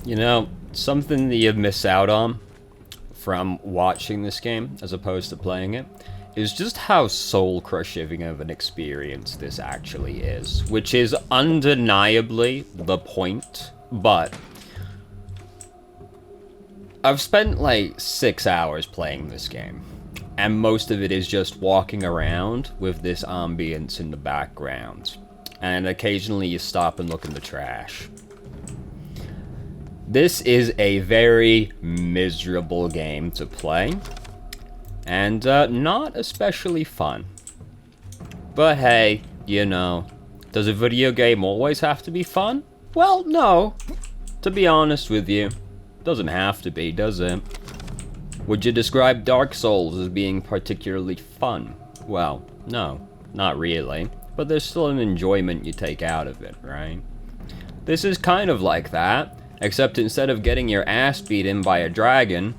You know, something that you miss out on from watching this game as opposed to playing it is just how soul-crushing of an experience this actually is, which is undeniably the point, but I've spent like 6 hours playing this game, and most of it is just walking around with this ambience in the background, and occasionally you stop and look in the trash. This is a very miserable game to play, and not especially fun. But hey, you know, does a video game always have to be fun? Well, no. To be honest with you, doesn't have to be, does it? Would you describe Dark Souls as being particularly fun? Well, no, not really. But there's still an enjoyment you take out of it, right? This is kind of like that. Except instead of getting your ass beaten by a dragon,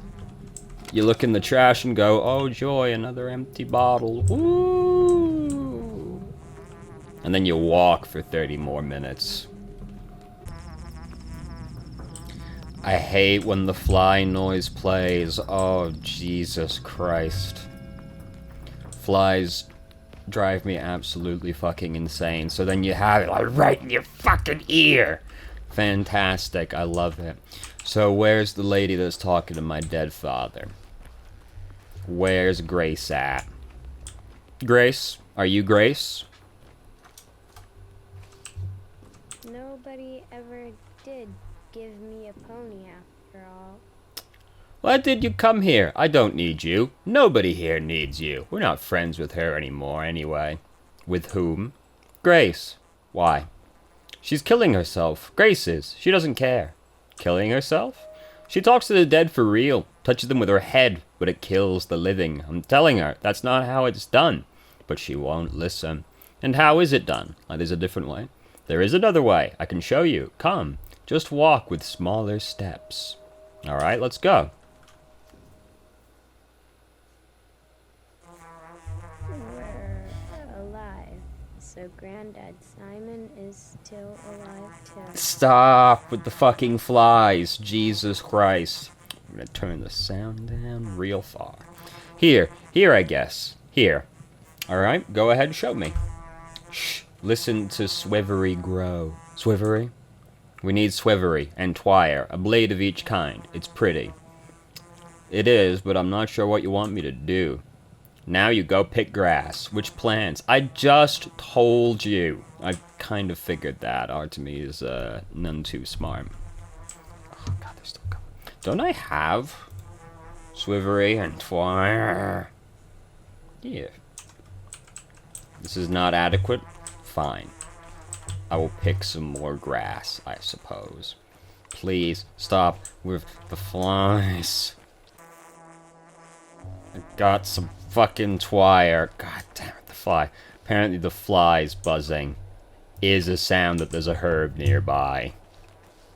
you look in the trash and go, oh joy, another empty bottle. Woo! And then you walk for 30 more minutes. I hate when the fly noise plays. Oh, Jesus Christ. Flies drive me absolutely fucking insane. So then you have it like right in your fucking ear. Fantastic, I love it. So where's the lady that's talking to my dead father? Where's Grace at? Grace? Are you Grace? Nobody ever did give me a pony after all. Why did you come here? I don't need you. Nobody here needs you. We're not friends with her anymore anyway. With whom? Grace. Why? She's killing herself. Grace is. She doesn't care. Killing herself? She talks to the dead for real. Touches them with her head, but it kills the living. I'm telling her, that's not how it's done. But she won't listen. And how is it done? There's a different way. There is another way. I can show you. Come. Just walk with smaller steps. Alright, let's go. We're alive. So Granddad Simon is still alive too. Stop with the fucking flies. Jesus Christ. I'm gonna turn the sound down real far. Here I guess. Here. Alright, go ahead, show me. Shh. Listen to Swivery grow. Swivery? We need Swivery and Twire, a blade of each kind. It's pretty. It is, but I'm not sure what you want me to do. Now you go pick grass. Which plants? I just told you. I kind of figured that. Artemis is none too smart. Oh god, they're still coming. Don't I have Swivery and Twire? Yeah. This is not adequate? Fine. I will pick some more grass, I suppose. Please, stop with the flies. I got some fucking Twire. God damn it, the fly. Apparently the flies buzzing is a sound that there's a herb nearby.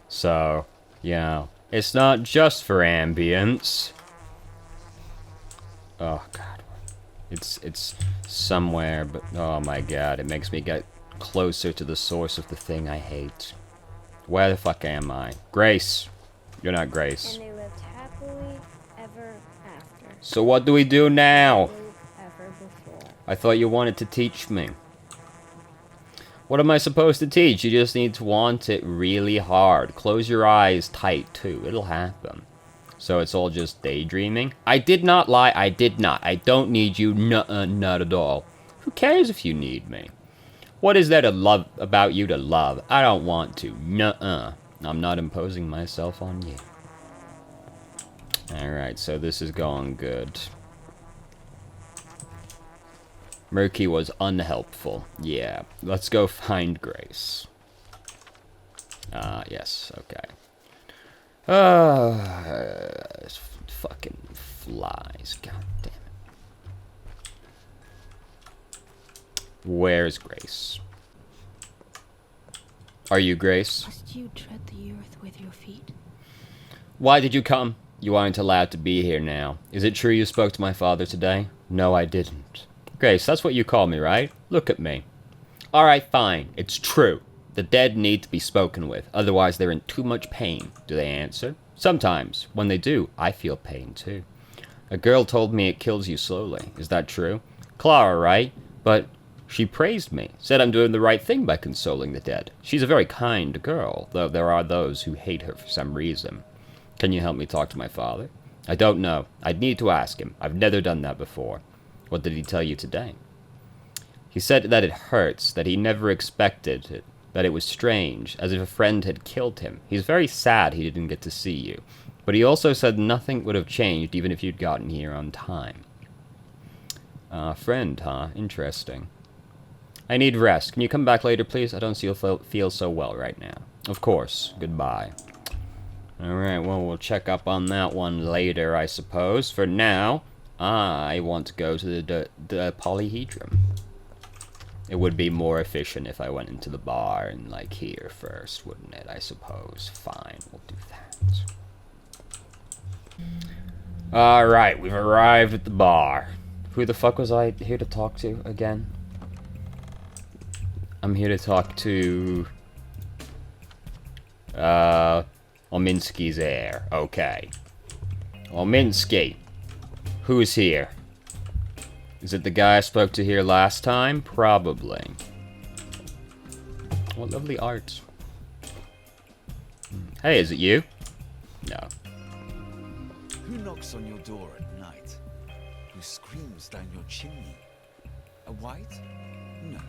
So, you know, it's not just for ambience. Oh god. It's somewhere, but oh my god, it makes me get closer to the source of the thing I hate. Where the fuck am I? Grace. You're not Grace. And they lived happily ever after. So what do we do now? Ever before. I thought you wanted to teach me. What am I supposed to teach? You just need to want it really hard. Close your eyes tight, too. It'll happen. So it's all just daydreaming? I did not lie. I did not. I don't need you. Nuh-uh, not at all. Who cares if you need me? What is there to love about you to love? I don't want to. Nuh-uh. I'm not imposing myself on you. Alright, so this is going good. Murky was unhelpful. Yeah. Let's go find Grace. Yes. Okay. Fucking flies. God damn it. Where's Grace? Are you Grace? Must you tread the earth with your feet? Why did you come? You aren't allowed to be here now. Is it true you spoke to my father today? No, I didn't. Grace, that's what you call me, right? Look at me. Alright, fine. It's true. The dead need to be spoken with, otherwise they're in too much pain. Do they answer? Sometimes. When they do, I feel pain too. A girl told me it kills you slowly. Is that true? Clara, right? But she praised me, said I'm doing the right thing by consoling the dead. She's a very kind girl, though there are those who hate her for some reason. Can you help me talk to my father? I don't know. I'd need to ask him. I've never done that before. What did he tell you today? He said that it hurts, that he never expected it, that it was strange, as if a friend had killed him. He's very sad he didn't get to see you. But he also said nothing would have changed even if you'd gotten here on time. Friend, huh? Interesting. I need rest. Can you come back later, please? I don't feel so well right now. Of course. Goodbye. Alright, well, we'll check up on that one later, I suppose. For now, I want to go to the polyhedron. It would be more efficient if I went into the bar and, like, here first, wouldn't it? I suppose. Fine, we'll do that. Alright, we've arrived at the bar. Who the fuck was I here to talk to again? I'm here to talk to... Ominsky's heir. Okay. Ominsky. Who's here? Is it the guy I spoke to here last time? Probably. What lovely art. Hey, is it you? No. Who knocks on your door at night? Who screams down your chimney? A white? No,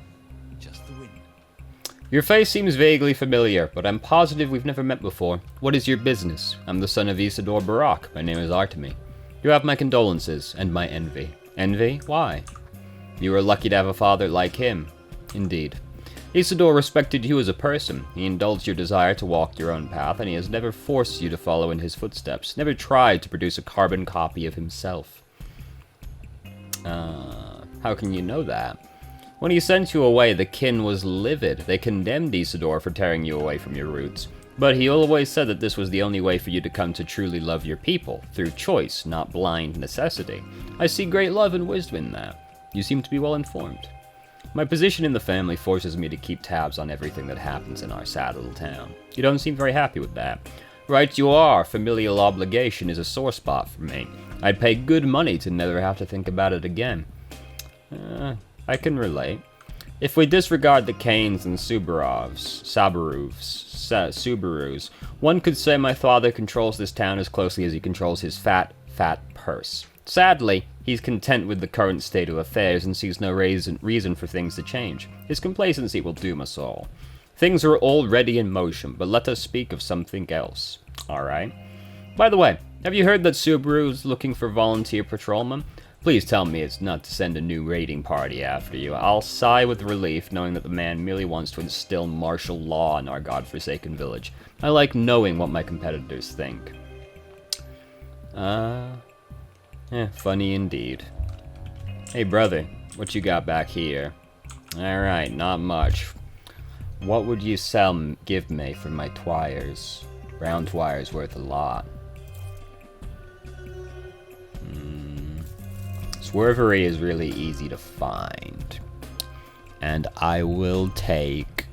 just the wind. Your face seems vaguely familiar, but I'm positive we've never met before. What is your business? I'm the son of Isidore Barak. My name is Artemy. You have my condolences, and my envy. Envy? Why? You were lucky to have a father like him. Indeed. Isidore respected you as a person. He indulged your desire to walk your own path, and he has never forced you to follow in his footsteps, never tried to produce a carbon copy of himself. How can you know that? When he sent you away, the kin was livid. They condemned Isidore for tearing you away from your roots. But he always said that this was the only way for you to come to truly love your people, through choice, not blind necessity. I see great love and wisdom in that. You seem to be well informed. My position in the family forces me to keep tabs on everything that happens in our sad little town. You don't seem very happy with that. Right you are, familial obligation is a sore spot for me. I'd pay good money to never have to think about it again. I can relate. If we disregard the Kanes and Subarus, one could say my father controls this town as closely as he controls his fat purse. Sadly, he's content with the current state of affairs and sees no reason for things to change. His complacency will doom us all. Things are already in motion, but let us speak of something else. Alright? By the way, have you heard that Subaru's looking for volunteer patrolmen? Please tell me it's not to send a new raiding party after you. I'll sigh with relief knowing that the man merely wants to instill martial law in our godforsaken village. I like knowing what my competitors think. Funny indeed. Hey brother, what you got back here? Alright, not much. What would you give me for my twires? Brown twires worth a lot. Swervery is really easy to find. And I will take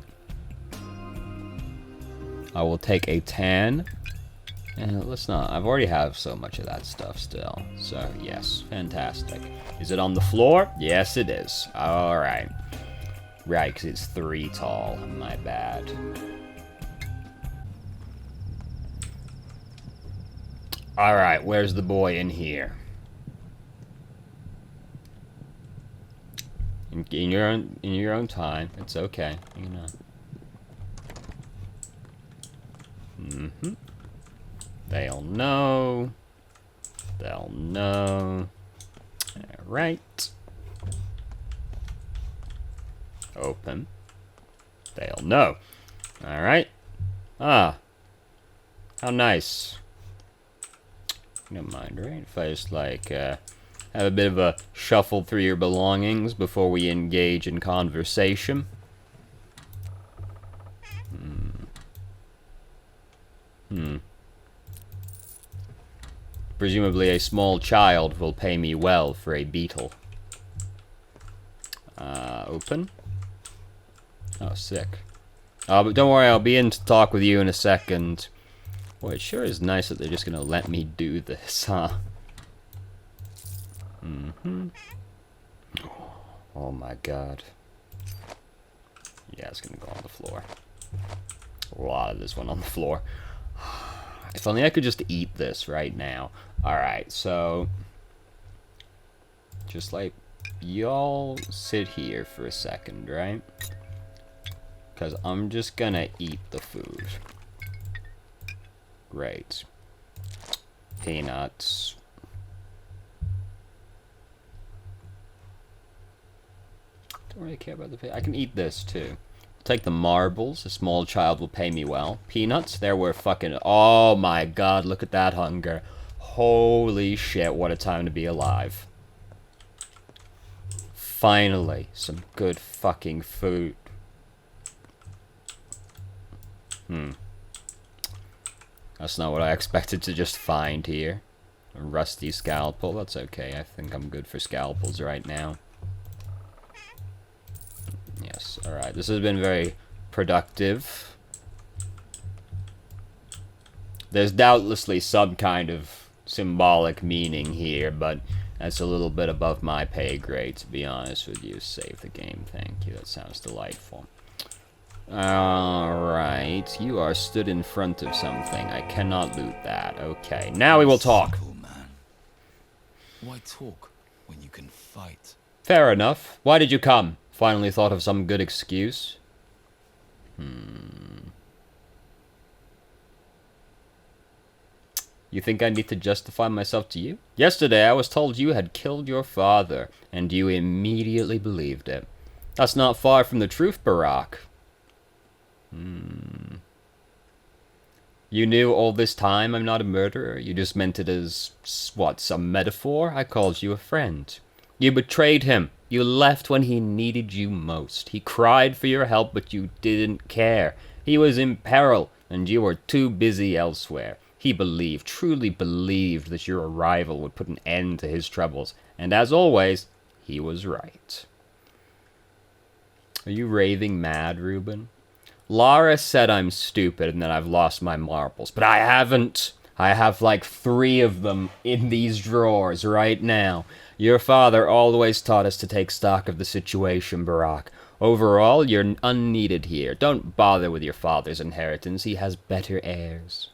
a 10. And let's not. I've already have so much of that stuff still. So, yes. Fantastic. Is it on the floor? Yes, it is. Alright. Right, because it's 3 tall. My bad. Alright, where's the boy in here? In your own time. It's okay. You know. They'll know. They'll know. Alright. Open. They'll know. Alright. Ah. How nice. You don't mind, right? If I just, like, have a bit of a shuffle through your belongings before we engage in conversation. Presumably a small child will pay me well for a beetle. Open. Oh, sick. But don't worry, I'll be in to talk with you in a second. Boy, it sure is nice that they're just gonna let me do this, huh? Oh my god. Yeah, it's gonna go on the floor. A lot of this one on the floor. If only I could just eat this right now. Alright, so... just like... y'all sit here for a second, right? Because I'm just gonna eat the food. Great. Peanuts. Don't really care about the... I can eat this, too. Take the marbles. A small child will pay me well. Peanuts. There were fucking... oh my god, look at that hunger. Holy shit, what a time to be alive. Finally, some good fucking food. That's not what I expected to just find here. A rusty scalpel. That's okay. I think I'm good for scalpels right now. Yes, alright. This has been very productive. There's doubtlessly some kind of symbolic meaning here, but that's a little bit above my pay grade, to be honest with you. Save the game, thank you. That sounds delightful. Alright, you are stood in front of something. I cannot loot that. Okay, now we will talk. Simple, man. Why talk when you can fight? Fair enough. Why did you come? Finally thought of some good excuse? You think I need to justify myself to you? Yesterday I was told you had killed your father, and you immediately believed it. That's not far from the truth, Barack. You knew all this time I'm not a murderer? You just meant it as, what, some metaphor? I called you a friend. You betrayed him. You left when he needed you most. He cried for your help, but you didn't care. He was in peril, and you were too busy elsewhere. He believed, truly believed, that your arrival would put an end to his troubles. And as always, he was right. Are you raving mad, Reuben? Lara said I'm stupid and that I've lost my marbles, but I haven't. I have like 3 of them in these drawers right now. Your father always taught us to take stock of the situation, Barack. Overall, you're unneeded here. Don't bother with your father's inheritance. He has better heirs.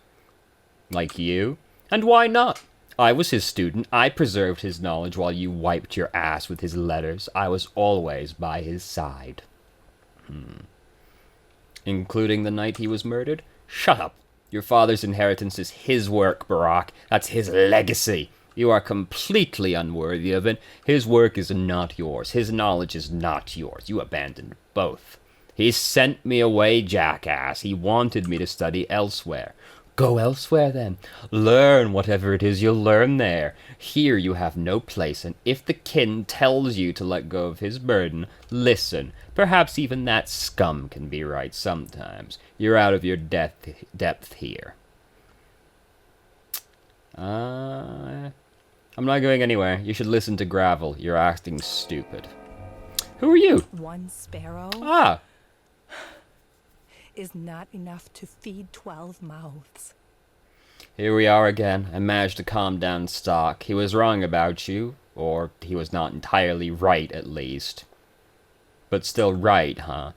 Like you? And why not? I was his student. I preserved his knowledge while you wiped your ass with his letters. I was always by his side. Including the night he was murdered? Shut up. Your father's inheritance is his work, Barack. That's his legacy. You are completely unworthy of it. His work is not yours. His knowledge is not yours. You abandoned both. He sent me away, jackass. He wanted me to study elsewhere. Go elsewhere, then. Learn whatever it is you'll learn there. Here you have no place, and if the kin tells you to let go of his burden, listen. Perhaps even that scum can be right sometimes. You're out of your depth here. I'm not going anywhere. You should listen to Gravel. You're acting stupid. Who are you? One sparrow Ah, is not enough to feed 12 mouths. here we are again. I managed to calm down Stock. He was wrong about you, or he was not entirely right at least. But still right, huh?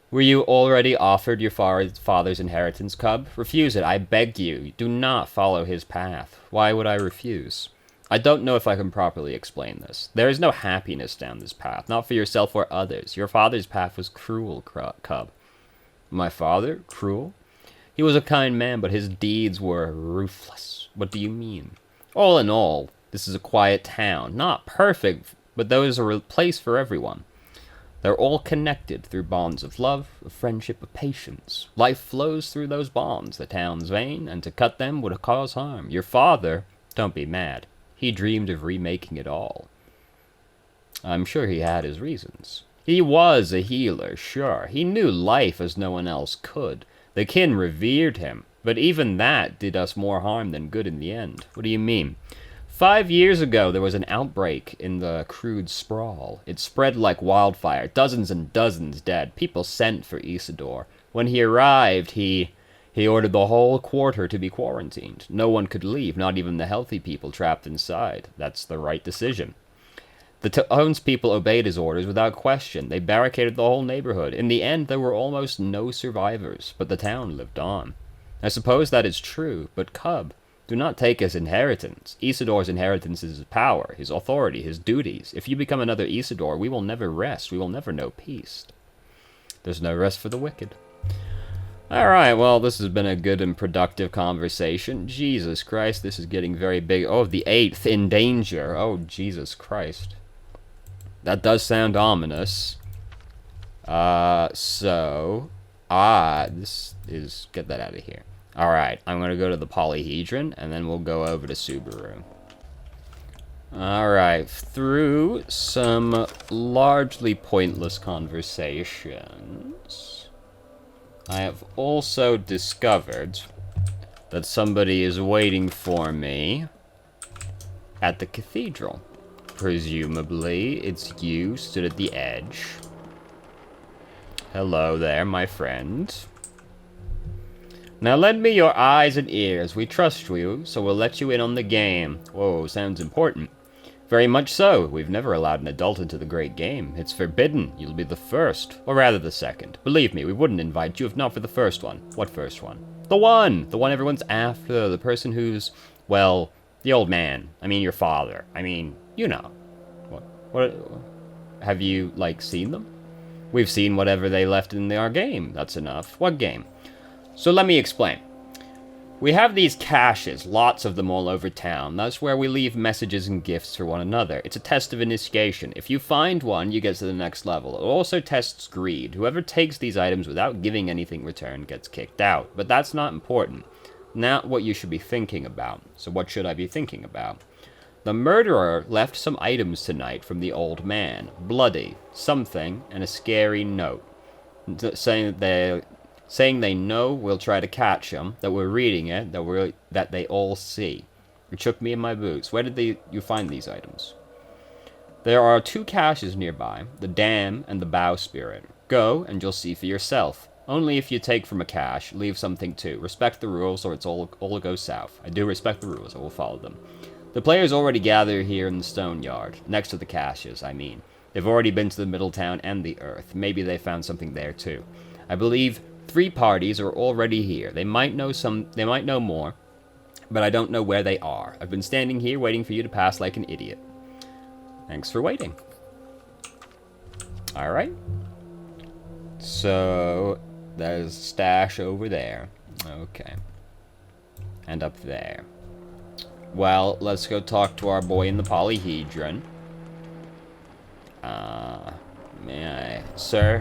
Were you already offered your father's inheritance, Cub? Refuse it, I beg you. Do not follow his path. Why would I refuse? I don't know if I can properly explain this. There is no happiness down this path, not for yourself or others. Your father's path was cruel, Cub. My father? Cruel? He was a kind man, but his deeds were ruthless. What do you mean? All in all, this is a quiet town. Not perfect, but there is a place for everyone. They're all connected through bonds of love, of friendship, of patience. Life flows through those bonds. The town's vain, and to cut them would cause harm. Your father, don't be mad. He dreamed of remaking it all. I'm sure he had his reasons. He was a healer, sure. He knew life as no one else could. The kin revered him, but even that did us more harm than good in the end. What do you mean? 5 years ago, there was an outbreak in the crude sprawl. It spread like wildfire, dozens and dozens dead. People sent for Isidore. When he arrived, he ordered the whole quarter to be quarantined. No one could leave, not even the healthy people trapped inside. That's the right decision. The townspeople obeyed his orders without question. They barricaded the whole neighborhood. In the end, there were almost no survivors, but the town lived on. I suppose that is true, but Cub, do not take his inheritance. Isidor's inheritance is his power, his authority, his duties. If you become another Isidore, we will never rest. We will never know peace. There's no rest for the wicked. Alright, well, this has been a good and productive conversation. Jesus Christ, this is getting very big. Oh, the 8th in danger. Oh, Jesus Christ. That does sound ominous. This is... Get that out of here. Alright, I'm going to go to the polyhedron, and then we'll go over to Subaru. Alright, through some largely pointless conversations, I have also discovered that somebody is waiting for me at the cathedral. Presumably, it's you stood at the edge. Hello there, my friend. Now lend me your eyes and ears. We trust you, so we'll let you in on the game. Whoa, sounds important. Very much so. We've never allowed an adult into the great game. It's forbidden. You'll be the first. Or rather the second. Believe me, we wouldn't invite you if not for the first one. What first one? The one! The one everyone's after. The person who's, well, the old man. I mean, your father. I mean, you know. What? Have you, like, seen them? We've seen whatever they left in our game. That's enough. What game? So let me explain. We have these caches, lots of them all over town. That's where we leave messages and gifts for one another. It's a test of initiation. If you find one, you get to the next level. It also tests greed. Whoever takes these items without giving anything in return gets kicked out. But that's not important. Not what you should be thinking about. So what should I be thinking about? The murderer left some items tonight from the old man. Bloody, something, and a scary note. Saying they know we'll try to catch him, that we're reading it, that they all see. It shook me in my boots. Where did you find these items? There are 2 caches nearby, the Dam and the Bowsprit. Go, and you'll see for yourself. Only if you take from a cache, leave something too. Respect the rules, or it's all go south. I do respect the rules, I will follow them. The players already gather here in the stone yard, next to the caches, I mean. They've already been to the middle town and the earth. Maybe they found something there too. I believe 3 parties are already here. They might know more, but I don't know where they are. I've been standing here waiting for you to pass like an idiot. Thanks for waiting. Alright. So, there's a stash over there. Okay. And up there. Well, let's go talk to our boy in the polyhedron.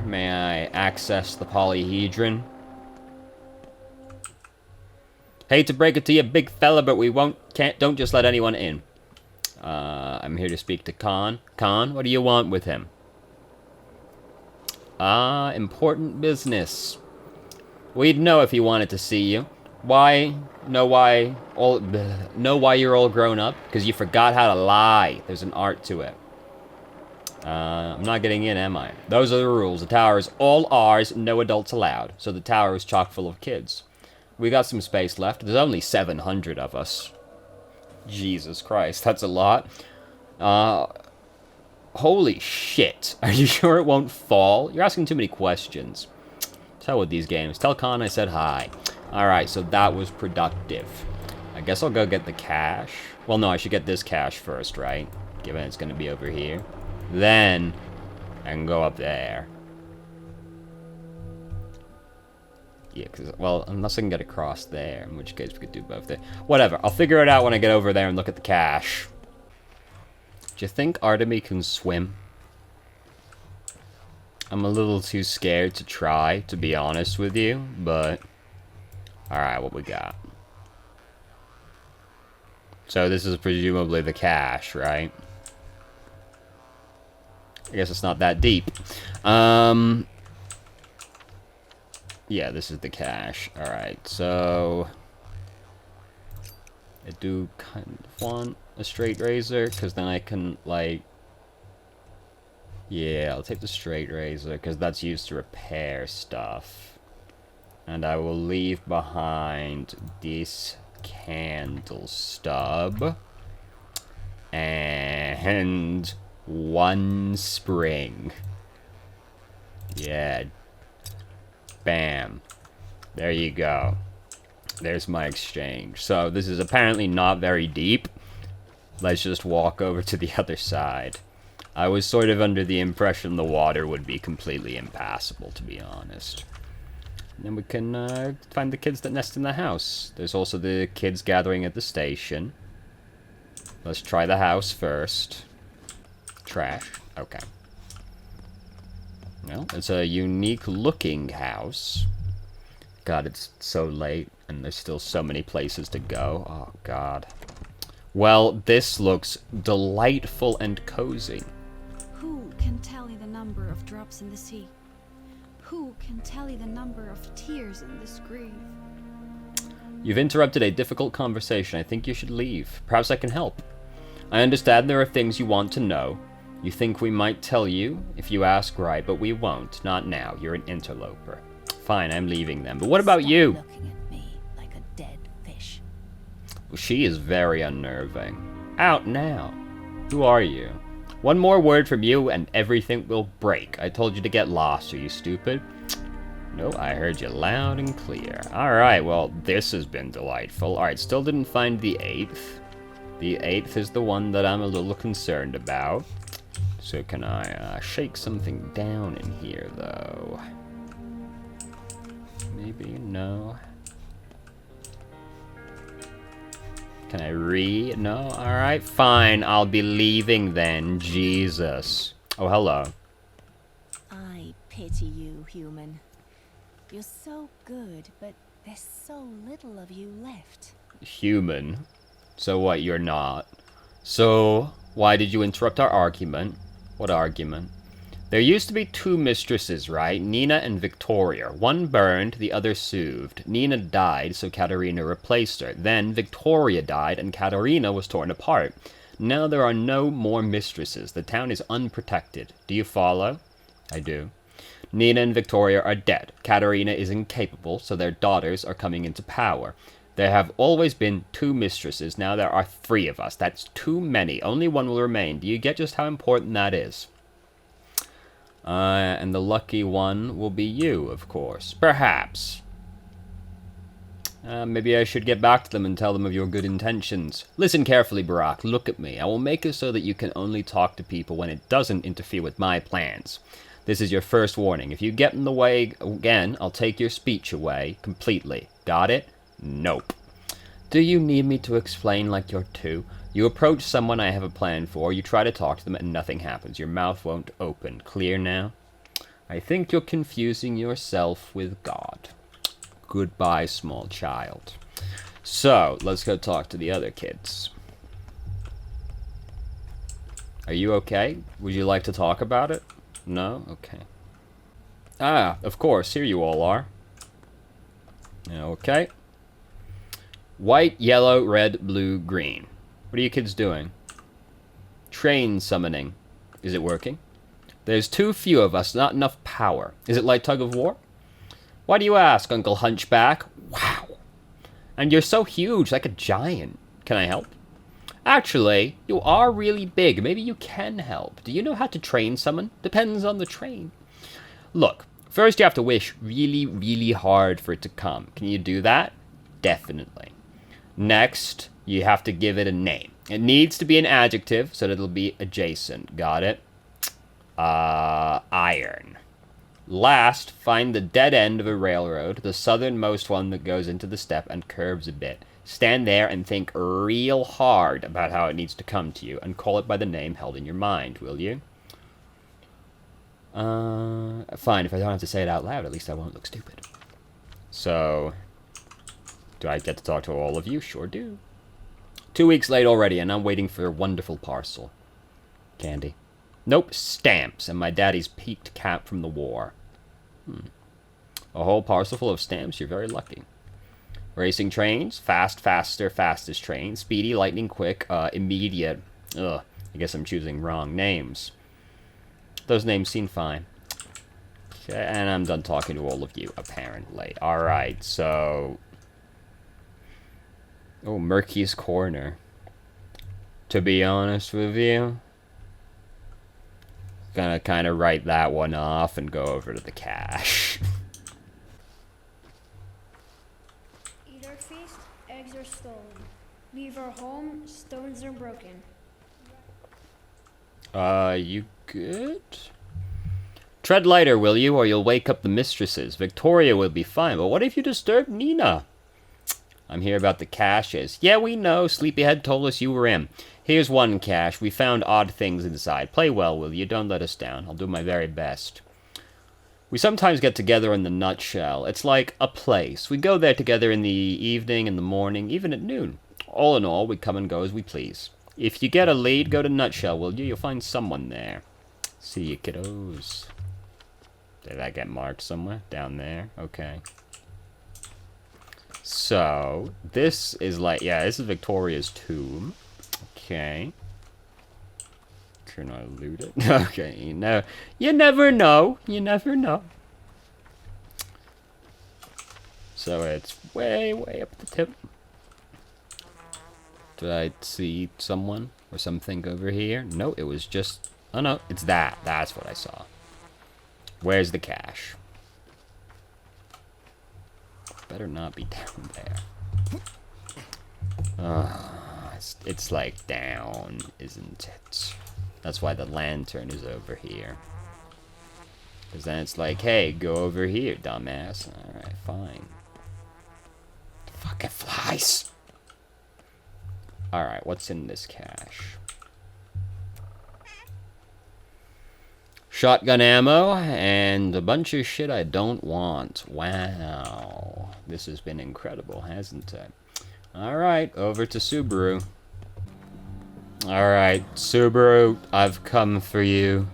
May I access the polyhedron? Hate to break it to you, big fella, but don't just let anyone in. I'm here to speak to Khan. Khan, what do you want with him? Important business. We'd know if he wanted to see you. Why? Know why you're all grown up? Because you forgot how to lie. There's an art to it. I'm not getting in, am I? Those are the rules. The tower is all ours, no adults allowed. So the tower is chock full of kids. We got some space left. There's only 700 of us. Jesus Christ, that's a lot. Holy shit. Are you sure it won't fall? You're asking too many questions. Tell with these games. Tell Khan I said hi. Alright, so that was productive. I guess I'll go get the cash. Well, no, I should get this cash first, right? Given it's going to be over here. Then, I can go up there. Yeah, because, well, unless I can get across there, in which case we could do both there. Whatever, I'll figure it out when I get over there and look at the cash. Do you think Artemy can swim? I'm a little too scared to try, to be honest with you, but... Alright, what we got? So this is presumably the cache, right? I guess it's not that deep. Yeah, this is the cache. Alright, so... I do kind of want a straight razor, because then I can, like... Yeah, I'll take the straight razor, because that's used to repair stuff. And I will leave behind this candle stub. And one spring. Yeah. Bam. There you go. There's my exchange. So this is apparently not very deep. Let's just walk over to the other side. I was sort of under the impression the water would be completely impassable, to be honest. And then we can find the kids that nest in the house. There's also the kids gathering at the station. Let's try the house first. Trash. Okay. Well, it's a unique looking house. God, it's so late, and there's still so many places to go. Oh, God. Well, this looks delightful and cozy. Who can tally the number of drops in the sea? Who can tally the number of tears in this grave? You've interrupted a difficult conversation. I think you should leave. Perhaps I can help. I understand there are things you want to know. You think we might tell you if you ask right, but we won't. Not now. You're an interloper. Fine, I'm leaving them. But what about you? Looking at me like a dead fish. Well, she is very unnerving. Out now. Who are you? One more word from you and everything will break. I told you to get lost. Are you stupid? No, I heard you loud and clear. Alright, well, this has been delightful. Alright, still didn't find the 8th. The 8th is the one that I'm a little concerned about. So can I shake something down in here, though? Maybe, no. Can I read? No? Alright, fine. I'll be leaving then. Jesus. Oh, hello. I pity you, human. You're so good, but there's so little of you left. Human? So what, you're not? So, why did you interrupt our argument? What argument? There used to be 2 mistresses, right? Nina and Victoria. One burned, the other soothed. Nina died, so Katerina replaced her. Then Victoria died, and Katerina was torn apart. Now there are no more mistresses. The town is unprotected. Do you follow? I do. Nina and Victoria are dead. Katerina is incapable, so their daughters are coming into power. There have always been 2 mistresses. Now there are 3 of us. That's too many. Only one will remain. Do you get just how important that is? And the lucky one will be you, of course. Perhaps. Maybe I should get back to them and tell them of your good intentions. Listen carefully, Barack. Look at me. I will make it so that you can only talk to people when it doesn't interfere with my plans. This is your first warning. If you get in the way again, I'll take your speech away completely. Got it? Nope. Do you need me to explain like you're 2? You approach someone I have a plan for, you try to talk to them, and nothing happens. Your mouth won't open. Clear now? I think you're confusing yourself with God. Goodbye, small child. So, let's go talk to the other kids. Are you okay? Would you like to talk about it? No? Okay. Ah, of course, here you all are. Okay. White, yellow, red, blue, green. What are you kids doing? Train summoning. Is it working? There's too few of us, not enough power. Is it like tug of war? Why do you ask, Uncle Hunchback? Wow. And you're so huge, like a giant. Can I help? Actually, you are really big. Maybe you can help. Do you know how to train someone? Depends on the train. Look, first you have to wish really, really hard for it to come. Can you do that? Definitely. Next, you have to give it a name. It needs to be an adjective so that it'll be adjacent. Got it? Iron. Last, find the dead end of a railroad, the southernmost one that goes into the steppe and curves a bit. Stand there and think real hard about how it needs to come to you and call it by the name held in your mind, will you? Fine, if I don't have to say it out loud, at least I won't look stupid. So, do I get to talk to all of you? Sure do. 2 weeks late already, and I'm waiting for a wonderful parcel. Candy. Nope, stamps, and my daddy's peaked cap from the war. A whole parcel full of stamps? You're very lucky. Racing trains, fast, faster, fastest train, speedy, lightning quick, immediate. Ugh, I guess I'm choosing wrong names. Those names seem fine. Okay, and I'm done talking to all of you, apparently. Alright, so... Oh, Murky's Corner. To be honest with you, gonna kind of write that one off and go over to the cache. Eat our feast, eggs are stolen. Leave our home, stones are broken. You good? Tread lighter, will you, or you'll wake up the mistresses. Victoria will be fine, but what if you disturb Nina? I'm here about the caches. Yeah, we know. Sleepyhead told us you were in. Here's one cache. We found odd things inside. Play well, will you? Don't let us down. I'll do my very best. We sometimes get together in the Nutshell. It's like a place. We go there together in the evening, in the morning, even at noon. All in all, we come and go as we please. If you get a lead, go to Nutshell, will you? You'll find someone there. See you, kiddos. Did that get marked somewhere? Down there? Okay. So, this is like, yeah, this is Victoria's tomb. Okay. Can I loot it? Okay, you never know. You never know. So it's way, way up the tip. Did I see someone or something over here? No, it was just... Oh, no, it's that. That's what I saw. Where's the cache? Better not be down there. It's like down, isn't it? That's why the lantern is over here. Because then it's like, hey, go over here, dumbass. Alright, fine. Fucking flies! Alright, what's in this cache? Shotgun ammo and a bunch of shit I don't want. Wow. This has been incredible, hasn't it? Alright, over to Subaru. Alright, Subaru, I've come for you.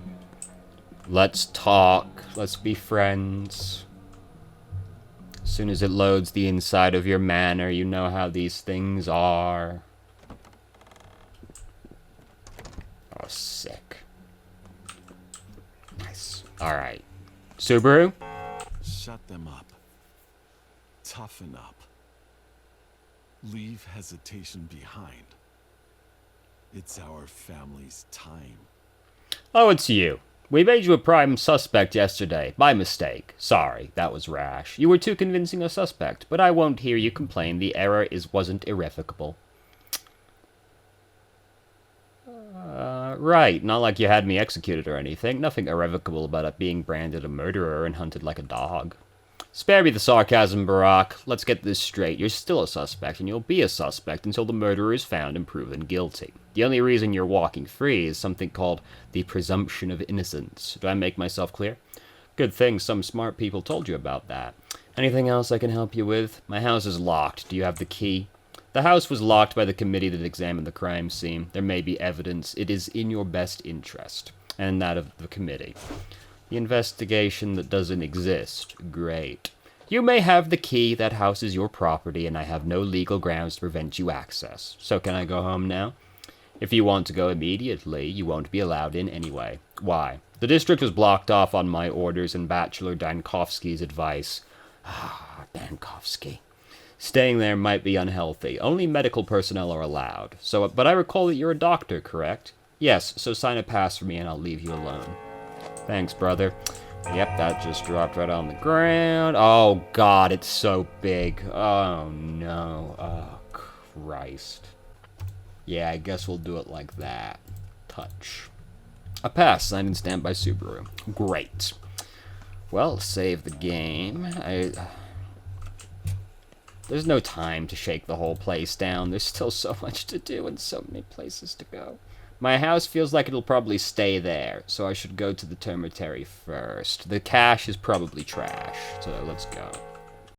Let's talk. Let's be friends. As soon as it loads the inside of your manor, you know how these things are. Oh, sick. Nice. Alright. Subaru? Shut them up. Toughen up. Leave hesitation behind. It's our family's time. Oh, it's you. We made you a prime suspect yesterday, by mistake. Sorry, that was rash. You were too convincing a suspect, but I won't hear you complain. The error wasn't irrevocable. Right. Not like you had me executed or anything. Nothing irrevocable about it being branded a murderer and hunted like a dog. Spare me the sarcasm, Barack. Let's get this straight. You're still a suspect, and you'll be a suspect until the murderer is found and proven guilty. The only reason you're walking free is something called the presumption of innocence. Do I make myself clear? Good thing some smart people told you about that. Anything else I can help you with? My house is locked. Do you have the key? The house was locked by the committee that examined the crime scene. There may be evidence. It is in your best interest, and that of the committee. The investigation that doesn't exist. Great. You may have the key. That house is your property, and I have no legal grounds to prevent you access. So can I go home now? If you want to go immediately, you won't be allowed in anyway. Why? The district was blocked off on my orders and Bachelor Dankovsky's advice. Ah, Dankovsky. Staying there might be unhealthy. Only medical personnel are allowed. But I recall that you're a doctor, correct? Yes, so sign a pass for me and I'll leave you alone. Thanks, brother. Yep, that just dropped right on the ground. Oh, God, it's so big. Oh, no. Oh, Christ. Yeah, I guess we'll do it like that. Touch. A pass, signed and stamped by Subaru. Great. Well, save the game. There's no time to shake the whole place down. There's still so much to do and so many places to go. My house feels like it'll probably stay there, so I should go to the cemetery first. The cache is probably trash, so let's go.